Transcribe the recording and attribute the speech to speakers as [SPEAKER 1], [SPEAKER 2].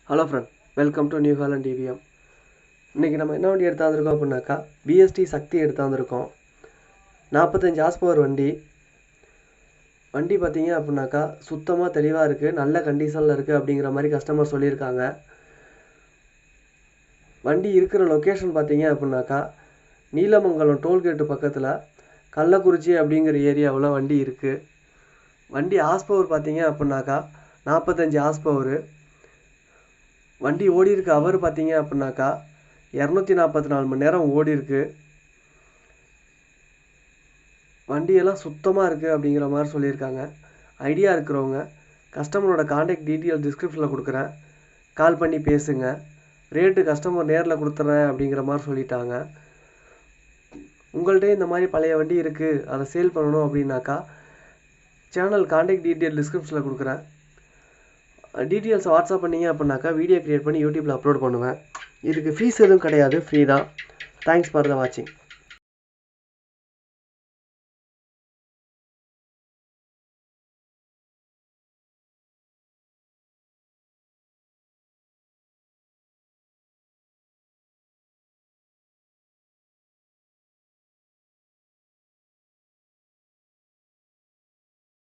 [SPEAKER 1] Hello friend, welcome to New Holland TVM. இன்றைக்கி நம்ம என்ன வண்டி எடுத்து வந்திருக்கோம் அப்படின்னாக்கா பிஎஸ்டி சக்தி எடுத்து வந்திருக்கோம். 45 ஹார்ஸ் பவர் வண்டி பார்த்தீங்க அப்படின்னாக்கா சுத்தமாக தெளிவாக இருக்குது, நல்ல கண்டிஷனில் இருக்குது அப்படிங்கிற மாதிரி கஸ்டமர் சொல்லியிருக்காங்க. வண்டி இருக்கிற லொக்கேஷன் பார்த்தீங்க அப்படின்னாக்கா நீலமங்கலம் டோல்கேட்டு பக்கத்தில் கள்ளக்குறிச்சி அப்படிங்கிற ஏரியாவில் வண்டி இருக்குது. வண்டி ஹார்ஸ் பவர் பார்த்தீங்க அப்படின்னாக்கா 45 ஹார்ஸ் பவரு. வண்டி ஓடி இருக்கு அவர் பார்த்தீங்க அப்படின்னாக்கா 244 மணி நேரம் ஓடி இருக்கு. வண்டியெல்லாம் சுத்தமாக இருக்குது அப்படிங்கிற மாதிரி சொல்லியிருக்காங்க. ஐடியா இருக்கிறவங்க கஸ்டமரோட கான்டாக்ட் டீட்டெயில் டிஸ்கிரிப்ஷனில் கொடுக்குறேன், கால் பண்ணி பேசுங்க. ரேட்டு கஸ்டமர் நேரில் கொடுத்துட்றேன் அப்படிங்கிற மாதிரி சொல்லிட்டாங்க. உங்கள்கிட்ட இந்த மாதிரி பழைய வண்டி இருக்குது, அதை சேல் பண்ணணும் அப்படின்னாக்கா சேனல் கான்டாக்ட் டீட்டெயில் டிஸ்கிரிப்ஷனில் கொடுக்குறேன். டீட்டெயில்ஸ் வாட்ஸ்அப் பண்ணிங்க அப்படின்னாக்கா வீடியோ க்ரியேட் பண்ணி யூடியூப்பில் அப்லோட் பண்ணுவேன். இதுக்கு ஃபீஸ் எதுவும் கிடையாது, ஃப்ரீ தான். தேங்க்ஸ் ஃபார் த வாட்சிங்.